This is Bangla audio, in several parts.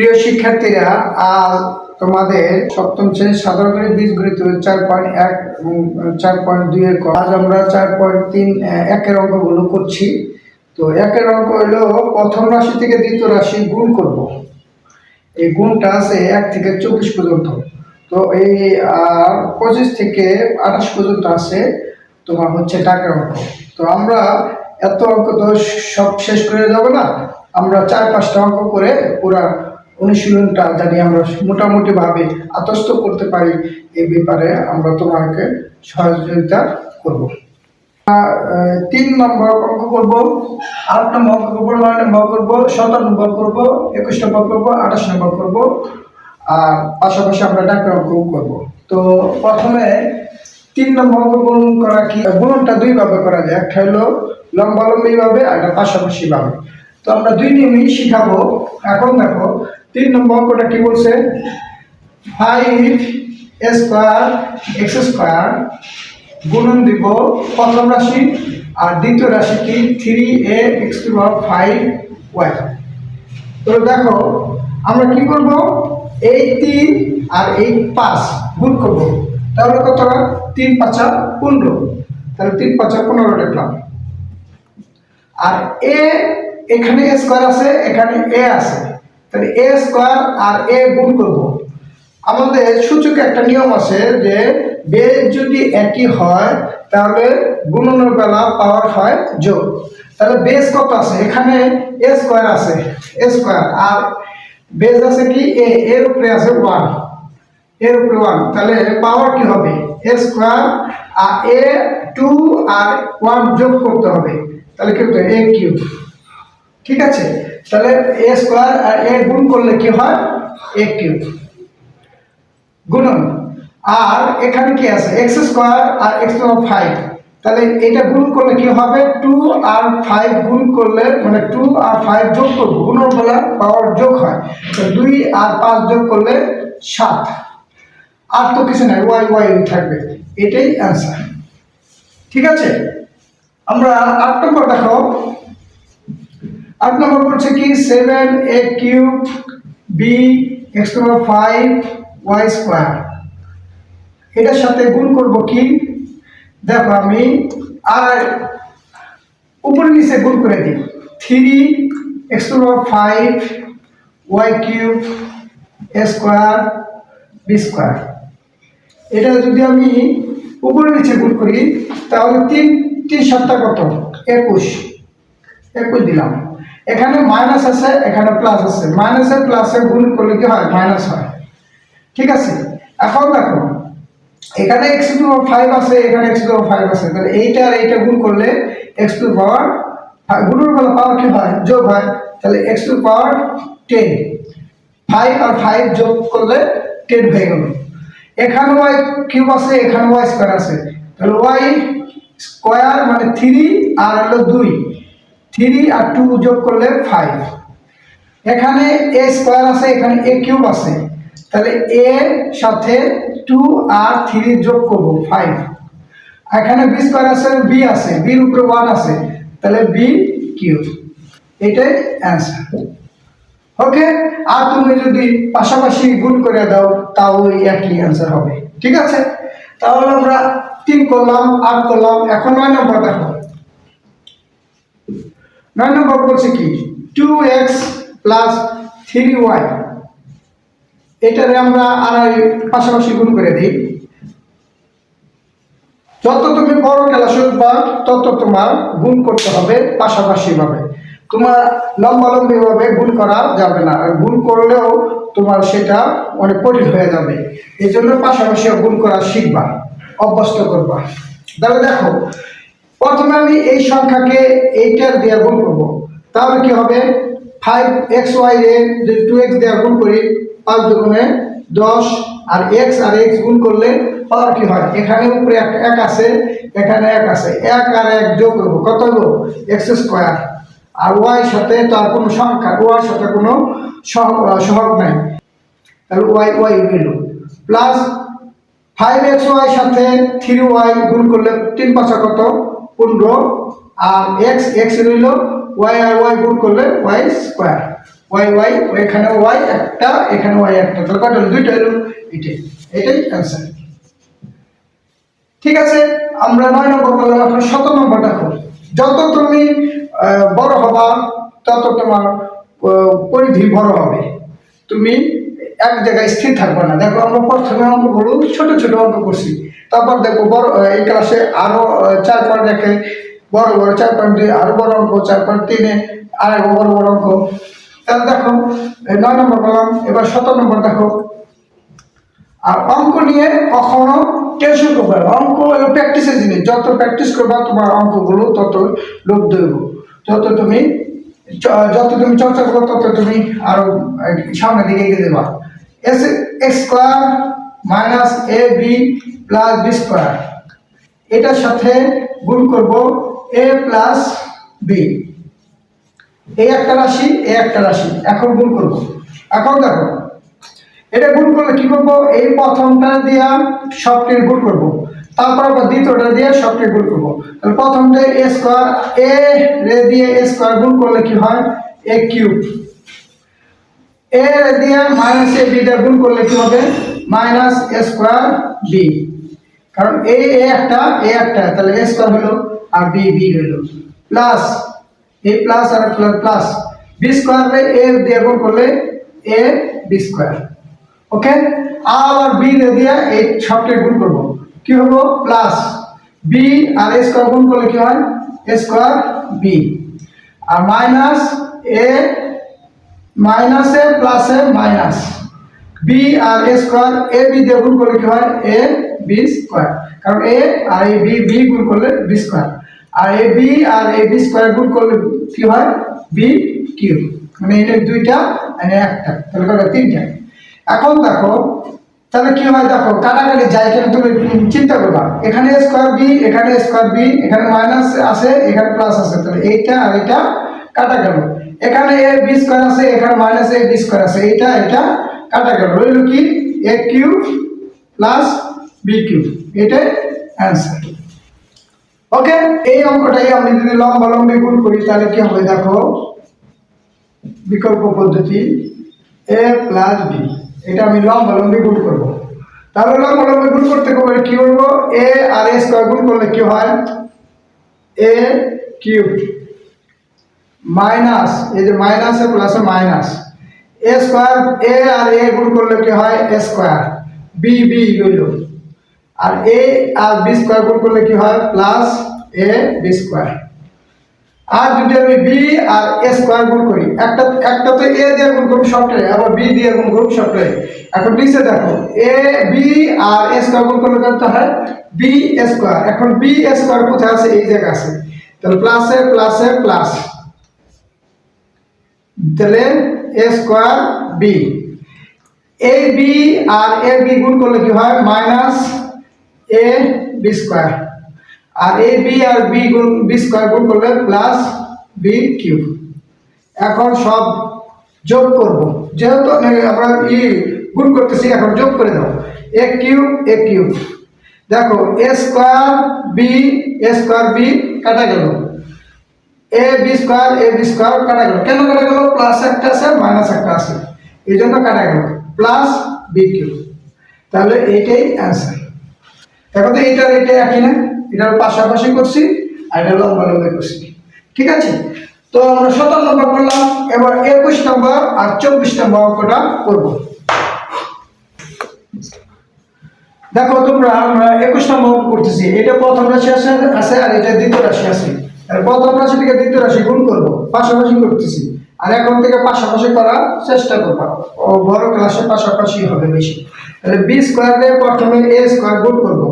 প্রিয় শিক্ষার্থীরা, আজ তোমাদের সপ্তম শ্রেণীর সাধারণ গণিত বীজগণিত 4.1 এবং 4.2 এর আজ আমরা 4.3 একের অঙ্কগুলো করছি। তো একের অঙ্ক হলো প্রথম রাশি থেকে দ্বিতীয় রাশি গুণ করব। এই গুণটা আছে 1 থেকে 24 পর্যন্ত। তো এই 25 থেকে 28 পর্যন্ত আছে তোমার হচ্ছে টাকার অঙ্ক। তো আমরা এত অঙ্ক তো সব শেষ করে যাব না, আমরা 4-5টা অঙ্ক করে পুরা অনুশীলনটা জানি আমরা মোটামুটি ভাবে আত্মস্থ করতে পারি, এই ব্যাপারে আমরা তোমাকে সহযোগিতা করব। 3 নম্বর অঙ্ক করব, 8 নম্বর অঙ্ক করব, 9 নম্বর করব, 17 নম্বর করব, 21 নম্বর করব, 28 নম্বর করব, আর পাশাপাশি আমরা ডাকের অঙ্ক করব। তো প্রথমে 3 নম্বর অঙ্ক গুণ করা কি, গুণনটা দুই ভাবে করা যায়, একটা হলো লম্বালম্বি ভাবে আর একটা পাশাপাশি ভাবে। তো আমরা দুই নিয়মই শিখাবো। এখন দেখো 3 নম্বর অঙ্কটা কি বলছে, 5a স্কয়ার x স্কয়ার গুণন দিব প্রথম রাশি আর দ্বিতীয় রাশি কি 3ax টু পাওয়ার 5y। তো দেখো আমরা কি করব, এই 3 আর এই 5 গুণ করব, তাহলে কত হবে, 3 5 15, তাহলে 3 5 15 লিখলাম। আর a এখানে a স্কয়ার আছে, এখানে a আছে, তাহলে a স্কয়ার আর a গুণ করব। আমাদের সূচকে একটা নিয়ম আছে যে বেজ যদি একই হয় তাহলে গুণনের বেলা পাওয়ার হয় যোগ। তাহলে বেজ কত আছে, এখানে a স্কয়ার আছে, a স্কয়ার, আর বেজ আছে কি a, এর উপরে আছে 1, এর উপরে 1, তাহলে পাওয়ার কি হবে a স্কয়ার আর a 2 আর 1 যোগ করতে হবে, তাহলে কি হবে a কিউব। ঠিক আছে, তাহলে a স্কয়ার আর a গুণ করলে কি হয় a কিউব গুণন। আর এখানে কি আছে x স্কয়ার আর x টু 5, তাহলে এটা গুণ করলে কি হবে 2 আর 5 গুণ করলে মানে 2 আর 5 যোগ করব, গুণন বলা পাওয়ার যোগ হয়, তো 2 আর 5 যোগ করলে 7, আর তো কিছু নাই, y y থাকবে, এটাই অ্যানসার। ঠিক আছে, আমরা 8 নম্বর দেখো, 8 নম্বর বলছে কি 7a cube b x two 5 y square, এটার সাথে গুণ করব কি, দেখো আমি আর উপরে নিচে গুণ করে দিই, 3x two 5 y cube a square b square. এটা যদি আমি উপরে নিচে গুণ করি তাহলে 3 3 7 কত 21, 21 দিলাম। এখানে মাইনাস আছে, এখানে প্লাস আছে, মাইনাসে প্লাসে গুণ করলে কি হয় মাইনাস হয়। ঠিক আছে, এখন দেখো এখানে x টু 5 আছে, এখানে x টু 5 আছে, তাহলে এইটা আর এইটা গুণ করলে x টু পাওয়ার গুণের বেলা পাওয়ার কি হয় যোগ হয়, তাহলে x টু পাওয়ার 10, 5 আর 5 যোগ করলে 10 হয়ে গেল। এখানে y কিউব আছে, এখানে y স্কয়ার আছে, তাহলে y স্কয়ার মানে 3 আর হলো 2, 3 আর 2 যোগ করলে 5। এখানে a স্কয়ার আছে, এখানে a কিউব আছে, তাহলে a সাথে 2 আর 3 যোগ করব 5। এখানে b স্কয়ার আছে, b আছে, b এর উপরে 1 আছে, তাহলে b কিউব, এটাই অ্যানসার। ওকে, আর তুমি যদি পাশাপাশি গুণ করে দাও তাও একই অ্যানসার হবে। ঠিক আছে, তাহলে আমরা 3 করলাম, 8 করলাম, এখন 9 নম্বর দেখো। 9 নম্বর বলছে কি 2x প্লাস 3y, এটারে আমরা আর পাশাপাশি গুণ করে দিই। যত তুমি বড় ক্লাস উঠবা তত তোমার গুণ করতে হবে পাশাপাশি ভাবে, তোমার লম্বালম্বি ভাবে গুণ করা যাবে না, আর গুণ করলেও তোমার সেটা অনেক কঠিন হয়ে যাবে, এই জন্য পাশাপাশি গুণ করা শিখবা, অভ্যস্ত করবা। তাহলে দেখো প্রথমে আমি এই সংখ্যাকে এইটার দিয়ে গুণ করব, তাহলে কি হবে 5xy এর যে 2x দিয়ে গুণ করি 5 দুগুণে 10, আর x আর x গুণ করলে পাওয়ার কি হয়, এখানে উপরে 1 আছে, এখানে 1 আছে, 1 আর 1 যোগ করব, কত হলো x স্কয়ার, আর y সাথে তার কোনো সংখ্যা, y সাথে কোনো সহগ নাই, তাহলে y হইল প্লাস 5xy সাথে 3y গুণ করলে 3 5 কত 15, আর x রইল, y আর y গুণ করলে y স্কয়ার, ওয়াই ওয়াই, এখানে ওয়াই একটা, এখানে ওয়াই একটা, তাহলে কয়টা হলো? দুইটা হলো। এটাই অ্যান্সার। ঠিক আছে, আমরা 9 নম্বর করলাম। এখন 17 নম্বর দেখো। যত তুমি বড় হবা তত তোমার পরিধি বড় হবে, তুমি এক জায়গায় স্থির থাকবে না। দেখো আমরা প্রথমে অঙ্কগুলো ছোট ছোট অঙ্ক করছি, তারপর দেখো বড় এই ক্লাসে আরো 4.1 বড় বড়, 4.2 আরো বড় অঙ্ক, 4.3 আরো বড় বড় অঙ্ক। তাহলে দেখো 9 নম্বর করলাম, এবার 17 নম্বর দেখো। আর অঙ্ক নিয়ে কখনো টেনশন করবে না, অঙ্ক প্র্যাকটিসের জিনিস, যত প্র্যাকটিস করবা তোমার অঙ্কগুলো তত লোভ দেব, যত তুমি চর্চা করো তত তুমি আরো সামনের দিকে এগিয়ে দেবা। X square minus A B plus B square, এটার সাথে গুণ করব এ প্লাস বি, এই একটা রাশি এই একটা রাশি, এখন গুণ করব। এখন দেখো এটা গুণ করলে কি করবো, এই প্রথমটা দিয়া সবটির গুণ করব, তারপর আবার দ্বিতীয়টা দিয়ে সবটির গুণ করব। তাহলে প্রথমটা এ স্কোয়ার, এ রে দিয়ে এ স্কোয়ার গুণ করলে কি হয়, এ কিউব। এ রে দিয়ে মাইনাস এ বিটা গুণ করলে কি হবে, মাইনাস এ স্কোয়ার বি, কারণ এ একটা এ একটা, তাহলে এ স্কোয়ার হলো আর বি বি হলো, প্লাস এ প্লাস আর প্লাস প্লাস বি স্কোয়ার রে এ দিয়ে গুণ করলে এ বি স্কোয়ার। ওকে, আবার বি দিয়ে এই সবটা গুণ করব, কি হলো, প্লাস বি আর এ স্কোয়ার গুণ করলে কি হয়, এ square B, R minus A plus A minus B R A square, A B দিয়ে গুণ করলে কি হয়, এ বি স্কোয়ার, কারণ এ আর এ বি, বি গুণ করলে B square, R A B R A B square গুণ করলে কি হয়, বি কিউব। মানে এটা দুইটা আর একটা, তাহলে কত, তিনটা। এখন দেখো তাহলে কি হয়, দেখো কাটাকাটি যায় কেন, তুমি চিন্তা করবা, এখানে স্কোয়ার বি, এখানে স্কোয়ার বি, এখানে মাইনাস আছে, এখানে প্লাস আছে, তাহলে এইটা আর এটা কাটা গেল। এখানে এ বি স্কোয়ার আছে, এখানে মাইনাস এ বি স্কোয়ার আছে, এটা কাটা গেল, রইল কি, এ কিউব প্লাস বি কিউব, এটাই অ্যান্সার। ওকে, এই অঙ্কটাই আমি যদি লম্বালম্বি গুণ করি তাহলে কি হবে, দেখো বিকল্প পদ্ধতি এ প্লাস বি, এটা আমি লম্বালম্বি গুণ করব। তাহলে লম্বালম্বি গুণ করতে গেলে কি করব, এ আর এ স্কয়ার গুণ করলে কি হয়, এ কিউব মাইনাস, এই যে মাইনাস এ প্লাস এ মাইনাস এ স্কয়ার, এ আর এ গুণ করলে কি হয়, এ স্কয়ার, বি বি হইল, আর এ আর বি স্কয়ার গুণ করলে কি হয়, প্লাস এ বি স্কয়ার। আর যদি আমি বি আর এ স্কয়ার গুণ করি, একটা তো এ দিয়ে গুণ করব সবটাই, আবার বি দিয়ে গুণ করব সবটাই। এখন নিচে দেখো A B R a square গুণ করলে কত হয়, বি স্কয়ার। এখন বি স্কয়ার কোথায় আছে, এই জায়গায় আছে, তাহলে প্লাস এ প্লাস, তাহলে এ square B, a B R A b গুণ করলে কি হয়, minus A b square, R A B R B square গুণ করলে প্লাস বি কিউব। এখন সব যোগ করব, যেহেতু আমরা গুণ করতেছি, এখন যোগ করে দাও, এ কিউব, দেখো এ স্কয়ার বি কাটা গেল, এ বি স্কয়ার কাটা গেল, কেন কাটা গেল, প্লাস একটা আছে মাইনাস একটা আছে, এই জন্য কাটা গেল, প্লাস বি কিউব। তাহলে এইটাই অ্যান্সার। দেখো তো এইটা একই না, এটার পাশাপাশি করছি আর এটা লম্বালম্বি করছি, ঠিক আছে। তো আমরা 17 নম্বর করলাম, এবার 21 নম্বর আর 24 নম্বর অঙ্কটা করব। দেখো তোমরা, আমরা 21 নম্বর করতেছি, এটা প্রথম রাশি আছে আর এটা দ্বিতীয় রাশি আছে, আর প্রথম রাশি থেকে দ্বিতীয় রাশি গুণ করব, পাশাপাশি করতেছি, আর এখন থেকে পাশাপাশি করার চেষ্টা করবা, ও বড় ক্লাসে পাশাপাশি হবে বেশি। তাহলে বি স্কয়ারে প্রথমে এ স্কয়ার গুণ করব,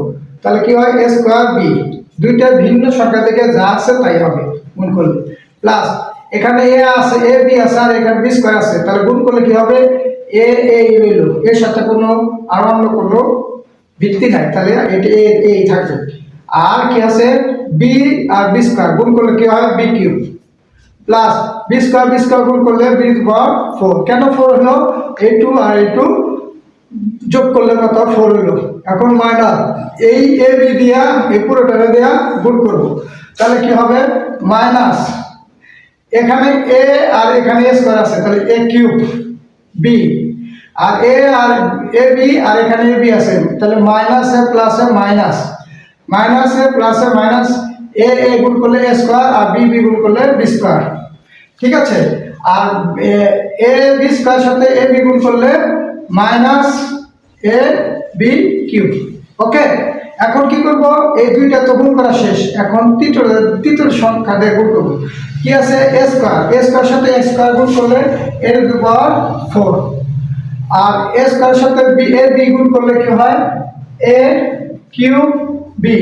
তাহলে কি হয়, এ স্কয়ার বি, দুইটা ভিন্ন সংখ্যা থেকে যা আছে তাই হবে গুণ করলে, প্লাস এখানে এ আছে, এ বি আছে, আর এখানে বি স্কয়ার আছে, তাহলে গুণ করলে কি হবে, এ হইল, এর সাথে কোনো আর অন্য কোনো ভিত্তি নাই, তাহলে এটা এই থাকবে। আর কি আছে, বি আর বি স্কয়ার গুণ করলে কি হয়, b cube, plus b square গুণ করলে বি পাওয়ার 4, কেন 4 হলো, a2 আর a2 যোগ করলে কত, 4 হলো। এখন মাইনাস এই এ বি দিয়া এই পুরোটা দিয়া গুণ করব, তাহলে কি হবে, মাইনাস এখানে এ আর এখানে এ স্কয়ার আছে, তাহলে এ cube B, R A R A B আর এখানে এ বি আছে, তাহলে মাইনাস এ প্লাস এ মাইনাস, মাইনাস এ প্লাস এ মাইনাস, এ এ গুণ করলে এ স্কয়ার আর বি বি গুণ করলে বি স্কয়ার। ঠিক আছে, আর এ বি স্কয়ার সাথে এ বি গুণ করলে মাইনাস এ বি কিউব। ওকে, এখন কি করব, এই দুইটা তো গুণ করা শেষ, এখন তৃতীয় সংখ্যা দিয়ে গুণ করব। কি আছে, এ স্কয়ার, এ স্কয়ার সাথে এ স্কয়ার গুণ করলে এর টু দি পাওয়ার 4, আর এ স্কয়ার সাথে বি এ বি গুণ করলে কি হয়, a cube b,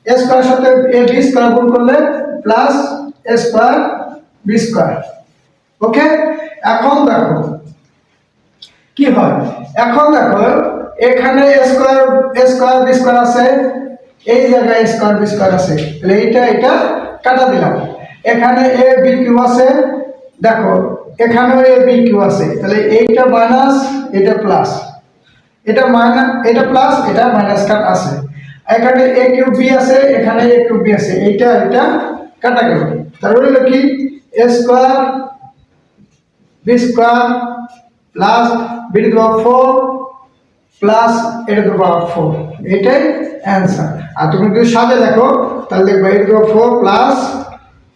a square সাথে এ বি স্কয়ার গুণ করলে plus a square b square. Okay, এখন দেখো কি হয়, এখন দেখো এখানে স্কয়ার বি স্কয়ার আছে, এই জায়গায় স্কয়ার বি স্কয়ার আছে, তাহলে এটা কাটা দিলাম। এখানে এ বি কিউ আছে, দেখো এখানেও এ বি কিউ আছে, তাহলে এইটা মাইনাস এটা প্লাস, এটা মাইনাস এটা প্লাস এটা মাইনাস কাট আছে। এখানে এ কিউব বি আছে, এখানে এ কিউব বি আছে, এটা কাটা গেল। তাহলে হলো কি, এ square b square plus B two the power 4 plus A two the power 4, এটাই অ্যান্সার। আর তুমি যদি সাজে দেখো তাহলে দেখবে এ two the power 4 plus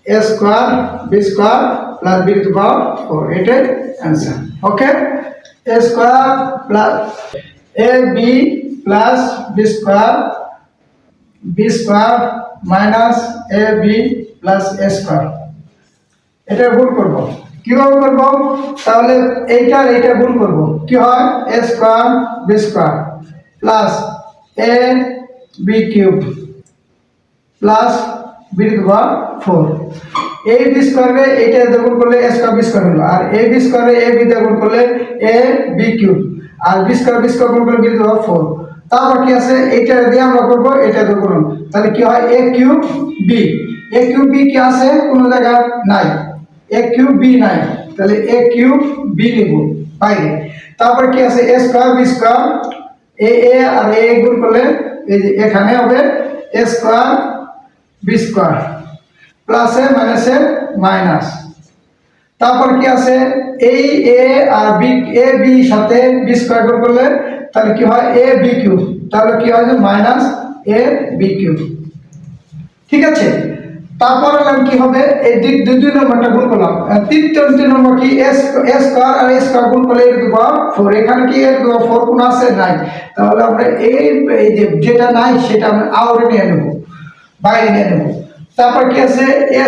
a square b square plus B two the power 4, এটাই answer. Okay, A square plus A B plus b square minus A B plus a square, এটা গুণ করব। কিভাবে করব, তাহলে এইটা গুণ করব, কি হয়, এ square b square plus A B cube plus B two the power 4, A B স্কয়ারে এইটা গুণ করলে এ স্কয়ার বি স্কয়ার হলো, আর এ বি স্কয়ারে এ বি গুণ করলে A B cube, R B square গুণ করলে বি টু দি পাওয়ার 4। তারপর কি আছে, এইটা দিয়ে আমরা করব, এটা দিয়ে করুন, তাহলে কি হয়, a cube b, A cube B কি আছে, কোনো জায়গা নাই, এ কিউব বি নাই, তাহলে এ কিউব বি নিব বাইরে। তারপর কি আছে, এ স্কয়ার বি স্কয়ার, এ এ আর এ গুণ করলে এই যে এখানে হবে এ স্কয়ার বি স্কয়ার প্লাস এ মাইনাস এ মাইনাস। তারপর কি আছে, এই এ আর বি, এ বি সাথে বি স্কয়ার গুণ করলে তাহলে কি হয়, এ বি কিউব, তাহলে কি হয়, মাইনাস এ বি কিউব। ঠিক আছে, তারপর কি হবে, এই দুই নম্বরটা গুণ করলাম, তৃতীয় নম্বর কি, এ স্কয়ার আর এ স্কয়ার গুণ করলে এর টু দি পাওয়ার 4, এখানে কি এর টু দি পাওয়ার 4 কোন আছে, নাই, তাহলে আমরা এই যেটা নাই সেটা আমরা আউটে নিয়ে নেব, বাইরে নিয়ে নেব। তারপর কি আছে, এ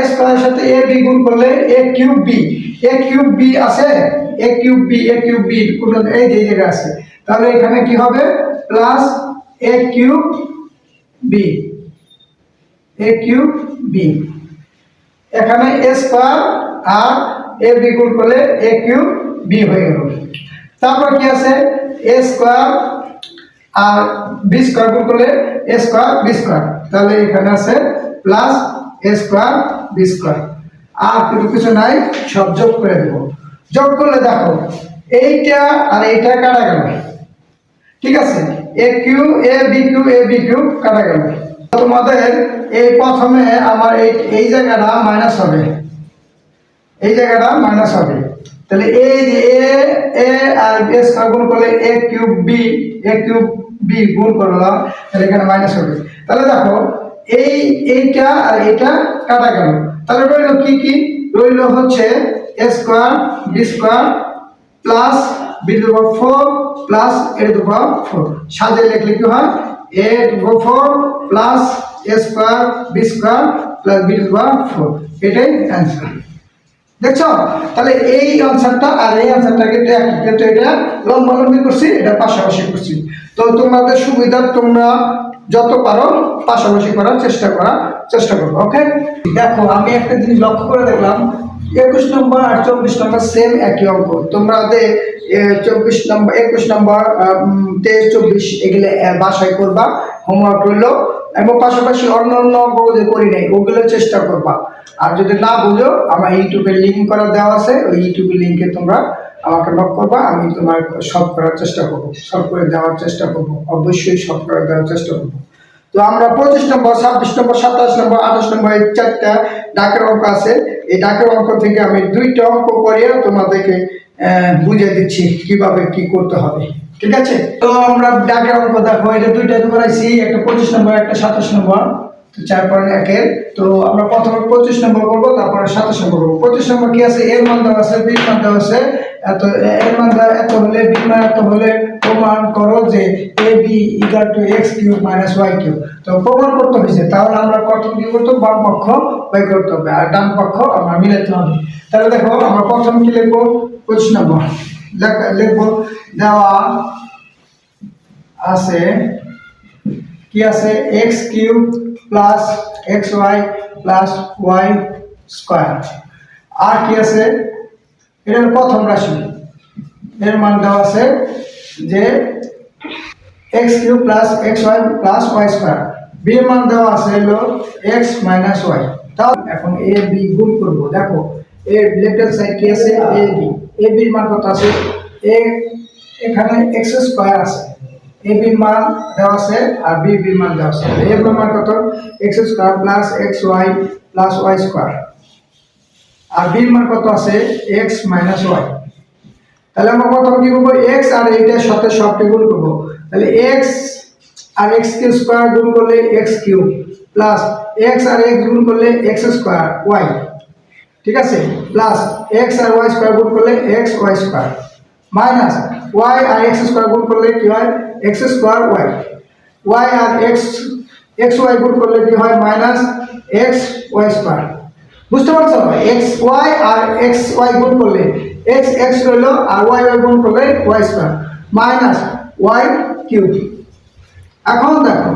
স্কয়ারের সাথে এ বি গুণ করলে এ কিউব বি আছে, এ কিউব বি কোন এই যে জায়গায় আছে, তাহলে এখানে কি হবে, প্লাস এ কিউব বি, এ কিউব বি, এখানে এ স্কয়ার আর এ বি গুণ করলে এ কিউব বি হয়ে গেল। তারপর কি আছে, এ স্কয়ার আর বি স্কয়ার গুণ করলে এ স্কয়ার বি স্কয়ার, তাহলে এখানে আছে plus a square b square, আর কিছু নাই, সব যোগ করে দেব। যোগ করলে দেখো এইটা আর এইটা কাটা গেল। ঠিক আছে, এ কিউ এ বি কিউ কাটা গেল। তোমাদের এই প্রথমে আমার এই জায়গাটা মাইনাস হবে, এই জায়গাটা মাইনাস হবে, তাহলে এই যে এ আর বি স্কয়ার গুণ করলে এ কিউব বি গুণ করলাম, তাহলে এখানে মাইনাস হবে। তাহলে দেখো এইটা আর এটা কাটা গেল, তাহলে রইল কি রইল হচ্ছে এ square b square plus B two the power 4 plus A two the power 4, সাজিয়ে লিখলে কি হয়, এ two the power 4 plus a square b square plus B two the power 4, এটাই অ্যান্সার। দেখছো, তাহলে এই আনসারটা আর এই আনসারটা কিন্তু একই, কিন্তু এটা লম্বালম্বি করছি, এটা পাশাপাশি করছি। তো তোমাদের সুবিধা তোমরা যত পারো পাশাপাশি করার চেষ্টা করবো। ওকে, দেখো আমি একটা জিনিস লক্ষ্য করে দেখলাম, 21 নম্বর আর 24 নম্বর সেম একই অঙ্ক, তোমাদের 24 নম্বর 21 নম্বর 23 24 এগুলো বাসায় করবা, হোমওয়ার্ক রইলো, এবং পাশাপাশি অন্য অঙ্ক যে করি নাই ওগুলো চেষ্টা করবা। আর যদি না বুঝো, আমার ইউটিউবে লিঙ্ক করা দেওয়া আছে, ওই ইউটিউবের লিঙ্কে তোমরা আমাকে নক করবা, আমি তোমার সলভ করার চেষ্টা করবো, সলভ করে দেওয়ার চেষ্টা করবো, অবশ্যই সলভ করে দেওয়ার চেষ্টা করবো। তো আমরা 25 নম্বর, 26 নম্বর, 27 নম্বর, 28 নম্বর এই 4টা ডাকের অঙ্ক আছে। এই ডাকের অঙ্ক থেকে আমি 2টা অঙ্ক করে তোমাদেরকে বুঝিয়ে দিচ্ছি কিভাবে কি করতে হবে। ঠিক আছে, তো আমরা ডাকের অঙ্ক দেখো, এটা 2টা করাইছি, একটা 25 নম্বর, একটা 27 নম্বর। তো 4.1-এর, তো আমরা প্রথমে 25 নম্বর করবো, তারপরে 27 নম্বর করবো। 25 নম্বর কি আছে, এর মান দেওয়া আছে, বির মান দেওয়া আছে এত, এর মান এত হলে, বির মান এত হলে প্রমাণ করো যে A B equal to x cube minus y cube. তো প্রমাণ করতে হয়েছে, তাহলে আমরা প্রথম কি করতে হবে, বাম পক্ষ বের করতে হবে আর ডান পক্ষ আমরা মিলাতে হবে। তাহলে দেখো আমরা প্রথম কি লিখবো, 25 নম্বর লিখবো, দেওয়া আছে কি আছে, x cube plus x y plus y square. আর কি আছে, এটার প্রথম রাশি, এর মান দেওয়া আছে যে x cube plus x y plus y square. B এর মান দেওয়া আছে হলো এক্স মাইনাস ওয়াই। তাও এখন এ বি গুণ করবো, দেখো এ লেফট হ্যান্ড সাইড কি আছে, এ বির মান কত আছে, এখানে এক্স স্কোয়ার আছে, এ বির মান দেওয়া আছে আর বি বির মান দেওয়া আছে। এ এর মান কত, x square plus x y plus y square, আর বির মান কত আছে, এক্স মাইনাস ওয়াই। তাহলে আমরা প্রথম কি করবো, এক্স আর এইটার সাথে সবকে গুণ করবো। তাহলে এক্স আর এক্স কে স্কোয়ার গুণ করলে এক্স কিউব প্লাস এক্স আর এক্স গুণ করলে এক্স স্কোয়ার ওয়াই, ঠিক আছে, প্লাস এক্স আর ওয়াই স্কোয়ার গুণ করলে x y square, minus y আর এক্স স্কোয়ার গুণ করলে কি হয়, এক্স স্কোয়ার ওয়াই, ওয়াই আর এক্স এক্স ওয়াই গুণ করলে কি হয়, মাইনাস এক্স ওয়াই স্কোয়ার। বুঝতে পারছো, এক্স ওয়াই আর এক্স ওয়াই গুণ করলে এক্স এক্স রইলো আর ওয়াই ওয়াই গুণ করলে y square minus y cube. এখন দেখো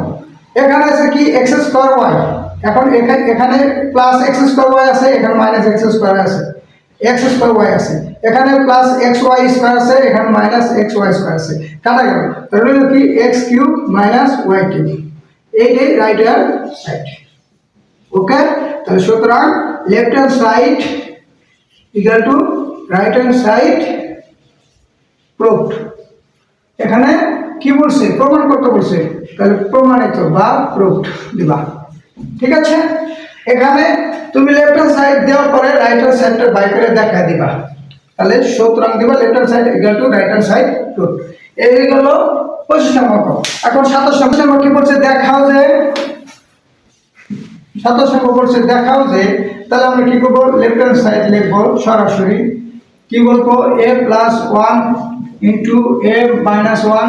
এখানে আছে কি, এক্স স্কোয়ার ওয়াই, এখন এখানে প্লাস এক্স স্কোয়ার ওয়াই আছে, এখানে মাইনাস এক্স স্কোয়ার আছে, এক্স স্কোয়ার ওয়াই আছে, এখানে প্লাস এক্স ওয়াই স্কোয়ার আছে, এখানে মাইনাস এক্স ওয়াই স্কোয়ার আছে, কাটা গেল। তাহলে হলো কি, x cube minus y cube, এইটাই রাইট হ্যান্ড সাইড। ওকে, তাহলে সুতরাং left hand side equal to right hand side proved. এখানে কি বলছে, প্রমাণ করতে বলছে, তাহলে প্রমাণিত বা প্রুভড দিবা। ঠিক আছে, এখানে তুমি লেফট হ্যান্ড সাইড দেওয়ার পরে রাইট হ্যান্ড সাইডটা বাই করে দেখা দিবা, তাহলে সুতরাং দিবা left hand side equal to right hand side proved. এই হলো 25 নম্বর। এখন 27 নম্বর কি বলছে, দেখাও যে, 27 নম্বর বলছে দেখাও যে, তাহলে আমরা কি করবো, লেফট হ্যান্ড সাইড লিখবো সরাসরি, কি বলবো, এ প্লাস ওয়ান ইন্টু এ মাইনাস ওয়ান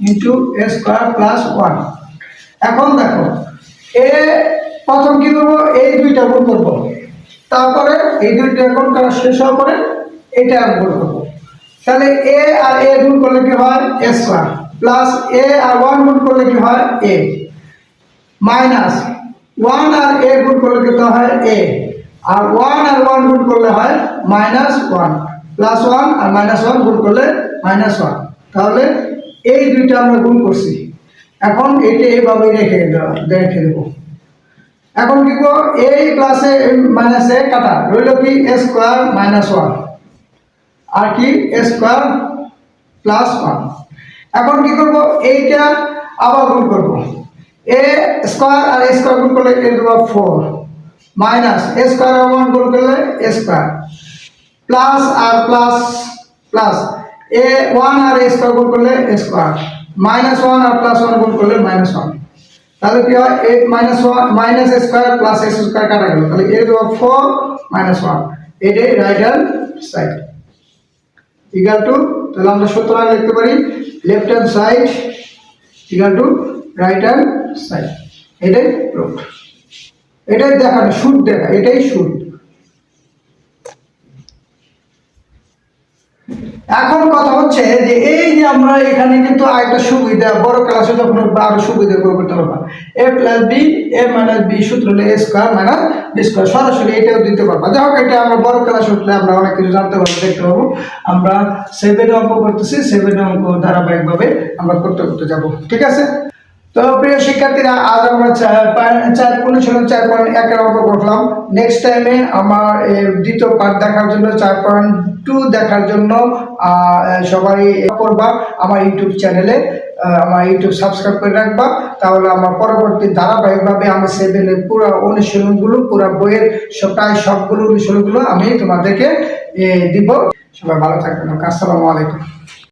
ইন্টু এ স্কোয়ার প্লাস ওয়ান। এখন দেখো এ প্রথম কি করবো, এই দুইটা গুণ করবো, তারপরে এই দুইটা গুণ করা শেষ হওয়ার পরে এটা গুণ করবো। তাহলে এ আর এ গুণ করলে কি হয়, এ স্কোয়ার প্লাস এ আর ওয়ান গুণ করলে কি হয়, এ মাইনাস ওয়ান আর এ গুণ করলে কত হয়, এ, আর ওয়ান আর ওয়ান গুণ করলে হয় মাইনাস ওয়ান, প্লাস ওয়ান আর মাইনাস ওয়ান গুণ করলে মাইনাস ওয়ান। তাহলে এই দুইটা আমরা গুণ করছি, এখন এটা এইভাবে রেখে দেবো। এখন কি করবো, এই প্লাসে মাইনাসে কাটা রইল কি, এ স্কোয়ার মাইনাস ওয়ান আর কি এ স্কোয়ার প্লাস ওয়ান। এখন কি করবো, এইটা আবার গুণ করবো, এ স্কোয়ার আর এ স্কোয়ার গুণ করলে এ দেবো 4 মাইনাস এ স্কোয়ার আর ওয়ান গুণ করলে এ স্কোয়ার প্লাস আর প্লাস প্লাস এ ওয়ান আর এ স্কোয়ার গুণ করলে এ স্কোয়ার মাইনাস ওয়ান আর প্লাস ওয়ান গুণ করলে মাইনাস ওয়ান। তাহলে কি হয়, এ মাইনাস ওয়ান মাইনাস এ স্কোয়ার প্লাস এক্স স্কোয়ার কাটা গেল, তাহলে এ দেবো 4 মাইনাস ওয়ান, এটাই right hand side equal two, তাহলে আমরা সুতরাং লিখতে পারি left hand side equal to right hand side. এটাই প্রুফ, এটাই দেখানো, সুদ দেখা, এটাই সুদ। এখন কথা হচ্ছে যে এই যে আমরা এখানে কিন্তু আরেকটা সুবিধা, বড় ক্লাসে যখন আরো সুবিধা করতে পারবা, এ plus B A minus B সূত্র হলে এ স্কোয়ার মাইনাস বি স্কোয়ার, সরাসরি এটাও দিতে পারবা। যাই হোক, এটা আমরা বড় ক্লাস উঠলে আমরা অনেক কিছু জানতে পারবো, দেখতে পাবো। আমরা 7 অঙ্ক করতেছি, 7 অঙ্ক ধারাবাহিকভাবে আমরা করতে করতে যাব। ঠিক আছে, তো প্রিয় শিক্ষার্থীরা, আজ আমরা 4.1 অঙ্ক করলাম। নেক্সট টাইমে আমার দ্বিতীয় পার্ট দেখার জন্য 4.2 দেখার জন্য সবাই করবা আমার ইউটিউব চ্যানেলে, আমার ইউটিউব সাবস্ক্রাইব করে রাখবা। তাহলে আমার পরবর্তী ধারাবাহিকভাবে আমি 7-এর পুরো অনুশীলনগুলো, পুরো বইয়ের প্রায় সবগুলো অনুশীলনগুলো আমি তোমাদেরকে দিব। সবাই ভালো থাকবেন। আসসালামু আলাইকুম।